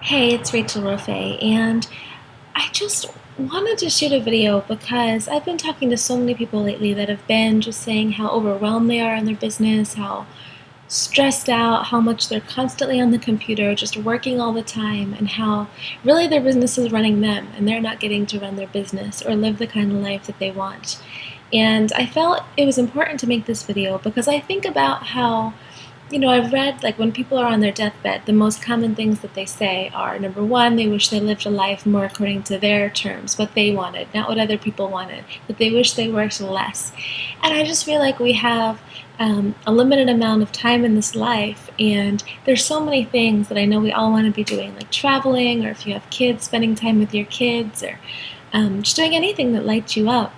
Hey, it's Rachel Rofe, and I just wanted to shoot a video because I've been talking to so many people lately that have been just saying how overwhelmed they are in their business, how stressed out, how much they're constantly on the computer, just working all the time, and how really their business is running them and they're not getting to run their business or live the kind of life that they want. And I felt it was important to make this video because I think about how I've read like when people are on their deathbed, the most common things that they say are number one, they wish they lived a life more according to their terms, what they wanted, not what other people wanted, that they wish they worked less. And I just feel like we have a limited amount of time in this life, and there's so many things that I know we all want to be doing, like traveling, or if you have kids, spending time with your kids, or just doing anything that lights you up.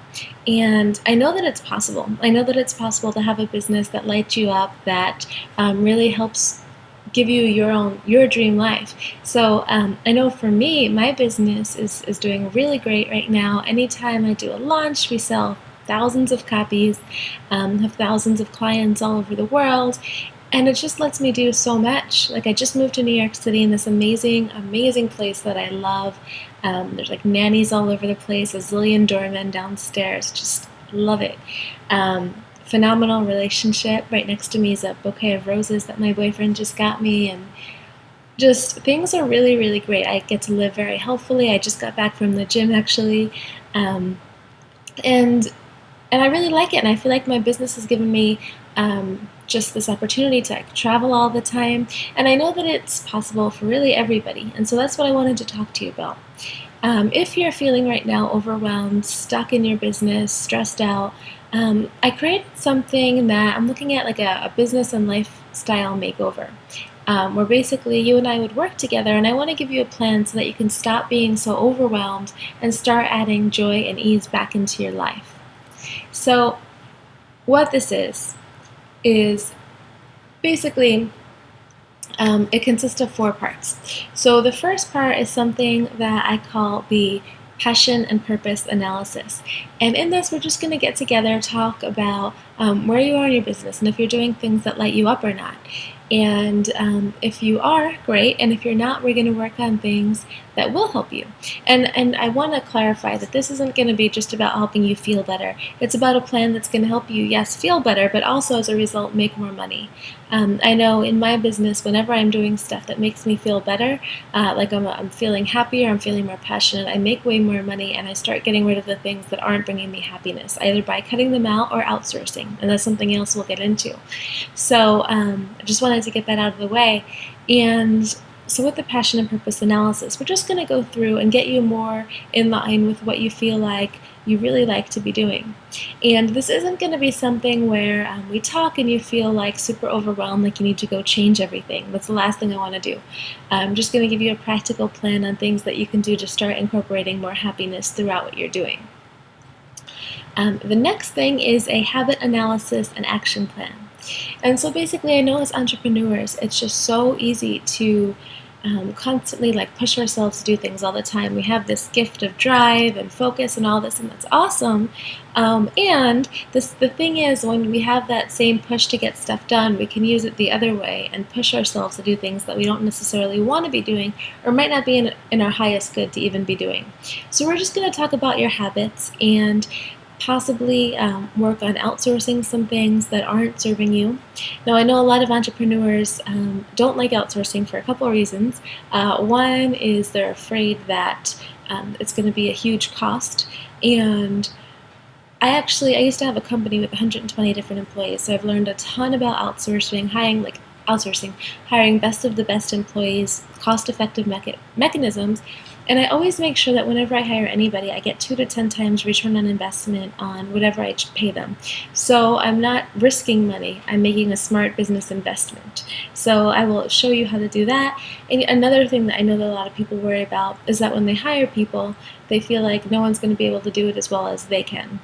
And I know that it's possible. I know that it's possible to have a business that lights you up, that really helps give you your dream life. So I know for me, my business is doing really great right now. Anytime I do a launch, we sell thousands of copies, have thousands of clients all over the world, and it just lets me do so much. Like, I just moved to New York City in this amazing, amazing place that I love. There's like nannies all over the place, a zillion doormen downstairs. Just love it. Phenomenal relationship. Right next to me is a bouquet of roses that my boyfriend just got me, and just things are really, really great. I get to live very healthfully. I just got back from the gym actually, um, and and I really like it. And I feel like my business has given me just this opportunity to like, travel all the time. And I know that it's possible for really everybody. And so that's what I wanted to talk to you about. If you're feeling right now overwhelmed, stuck in your business, stressed out, I created something that I'm looking at, like a business and lifestyle makeover. Where basically you and I would work together, and I want to give you a plan so that you can stop being so overwhelmed and start adding joy and ease back into your life. So what this is basically it consists of 4 parts. So the first part is something that I call the passion and purpose analysis. And in this, we're just going to get together, talk about where you are in your business and if you're doing things that light you up or not. And if you are, great. And if you're not, we're going to work on things that will help you. And I want to clarify that this isn't going to be just about helping you feel better. It's about a plan that's going to help you, yes, feel better, but also as a result, make more money. I know in my business, whenever I'm doing stuff that makes me feel better, like I'm feeling happier, I'm feeling more passionate, I make way more money, and I start getting rid of the things that aren't bringing me happiness, either by cutting them out or outsourcing. And that's something else we'll get into. So I just wanted to get that out of the way. And so with the passion and purpose analysis, we're just going to go through and get you more in line with what you feel like you really like to be doing. And this isn't going to be something where we talk and you feel like super overwhelmed, like you need to go change everything. That's the last thing I want to do. I'm just going to give you a practical plan on things that you can do to start incorporating more happiness throughout what you're doing. The next thing is a habit analysis and action plan. And so basically, I know as entrepreneurs, it's just so easy to constantly like push ourselves to do things all the time. We have this gift of drive and focus and all this, and that's awesome. And the thing is, when we have that same push to get stuff done, we can use it the other way and push ourselves to do things that we don't necessarily want to be doing or might not be in our highest good to even be doing. So we're just going to talk about your habits and possibly work on outsourcing some things that aren't serving you. Now, I know a lot of entrepreneurs don't like outsourcing for a couple of reasons. One is they're afraid that it's going to be a huge cost, and I used to have a company with 120 different employees, so I've learned a ton about outsourcing, hiring best of the best employees, cost-effective mechanisms. And I always make sure that whenever I hire anybody, I get 2 to 10 times return on investment on whatever I pay them. So I'm not risking money, I'm making a smart business investment. So I will show you how to do that. And another thing that I know that a lot of people worry about is that when they hire people, they feel like no one's going to be able to do it as well as they can.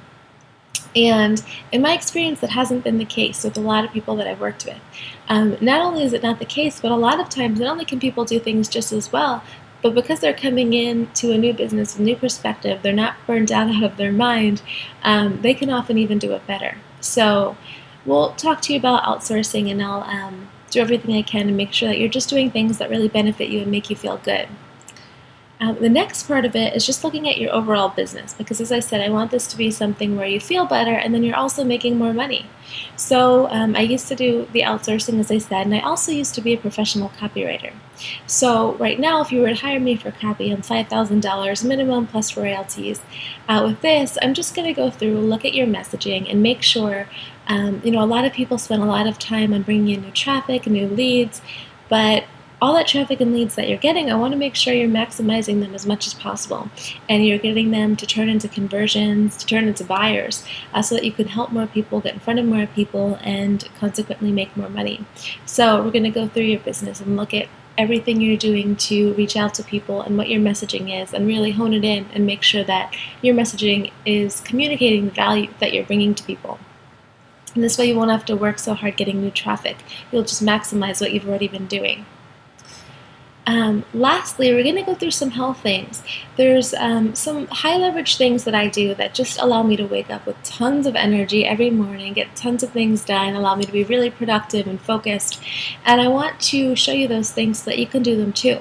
And in my experience, that hasn't been the case with a lot of people that I've worked with. Not only is it not the case, but a lot of times not only can people do things just as well, but because they're coming in to a new business, a new perspective, they're not burned out of their mind, they can often even do it better. So we'll talk to you about outsourcing, and do everything I can to make sure that you're just doing things that really benefit you and make you feel good. The next part of it is just looking at your overall business, because as I said, I want this to be something where you feel better and then you're also making more money. So I used to do the outsourcing, as I said, and I also used to be a professional copywriter. So right now, if you were to hire me for copy, I'm $5,000 minimum plus royalties. With this, I'm just going to go through, look at your messaging, and make sure, a lot of people spend a lot of time on bringing in new traffic, new leads, but all that traffic and leads that you're getting, I want to make sure you're maximizing them as much as possible, and you're getting them to turn into conversions, to turn into buyers, so that you can help more people, get in front of more people, and consequently make more money. So we're going to go through your business and look at everything you're doing to reach out to people and what your messaging is, and really hone it in and make sure that your messaging is communicating the value that you're bringing to people. And this way you won't have to work so hard getting new traffic. You'll just maximize what you've already been doing. Lastly, we're going to go through some health things. There's some high leverage things that I do that just allow me to wake up with tons of energy every morning, get tons of things done, allow me to be really productive and focused. And I want to show you those things so that you can do them too.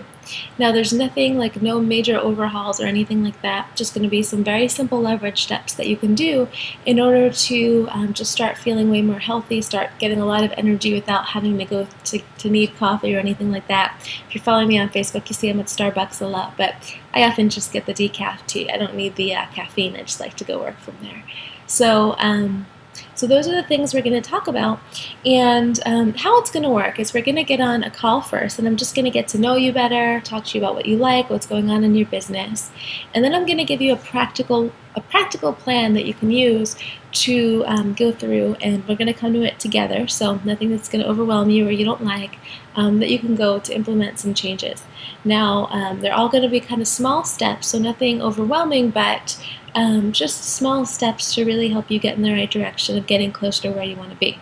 Now, there's nothing like no major overhauls or anything like that, just going to be some very simple leverage steps that you can do in order to just start feeling way more healthy, start getting a lot of energy without having to go to need coffee or anything like that. If you're following me on Facebook, you see I'm at Starbucks a lot, but I often just get the decaf tea. I don't need the caffeine. I just like to go work from there. So those are the things we're going to talk about, and how it's going to work is we're going to get on a call first, and I'm just going to get to know you better, talk to you about what you like, what's going on in your business, and then I'm going to give you a practical plan that you can use to go through, and we're going to come to it together, so nothing that's going to overwhelm you or you don't like, that you can go to implement some changes. Now, they're all going to be kind of small steps, so nothing overwhelming, but just small steps to really help you get in the right direction of getting closer to where you want to be.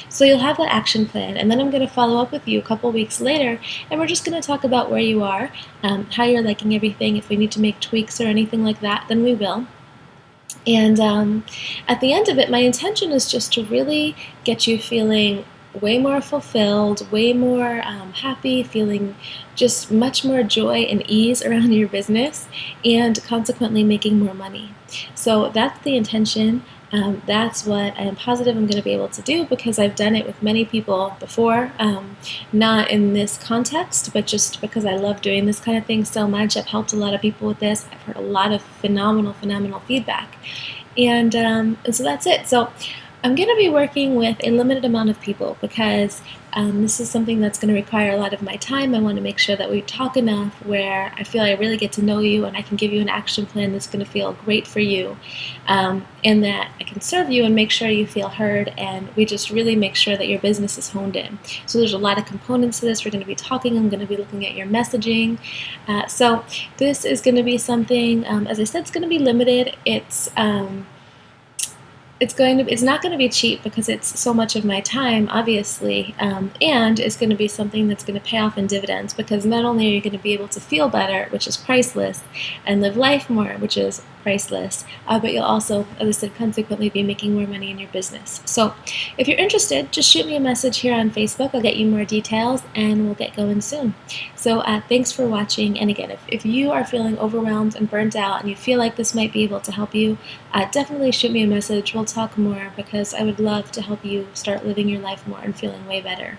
So you'll have that action plan, and then I'm going to follow up with you a couple weeks later, and we're just going to talk about where you are, how you're liking everything. If we need to make tweaks or anything like that, then we will. And at the end of it, my intention is just to really get you feeling way more fulfilled, way more happy, feeling just much more joy and ease around your business, and consequently making more money. So that's the intention. That's what I am positive I'm going to be able to do, because I've done it with many people before, not in this context, but just because I love doing this kind of thing so much. I've helped a lot of people with this. I've heard a lot of phenomenal feedback, and so that's it. So I'm going to be working with a limited amount of people, because this is something that's going to require a lot of my time. I want to make sure that we talk enough where I feel I really get to know you, and I can give you an action plan that's going to feel great for you, and that I can serve you and make sure you feel heard, and we just really make sure that your business is honed in. So there's a lot of components to this. We're going to be talking. I'm going to be looking at your messaging. So this is going to be something, as I said, it's going to be limited. It's not going to be cheap, because it's so much of my time, obviously, and it's going to be something that's going to pay off in dividends, because not only are you going to be able to feel better, which is priceless, and live life more, which is priceless, but you'll also, as I said, consequently be making more money in your business. So if you're interested, just shoot me a message here on Facebook. I'll get you more details, and we'll get going soon. So thanks for watching, and again, if you are feeling overwhelmed and burnt out, and you feel like this might be able to help you, definitely shoot me a message. We'll talk more, because I would love to help you start living your life more and feeling way better.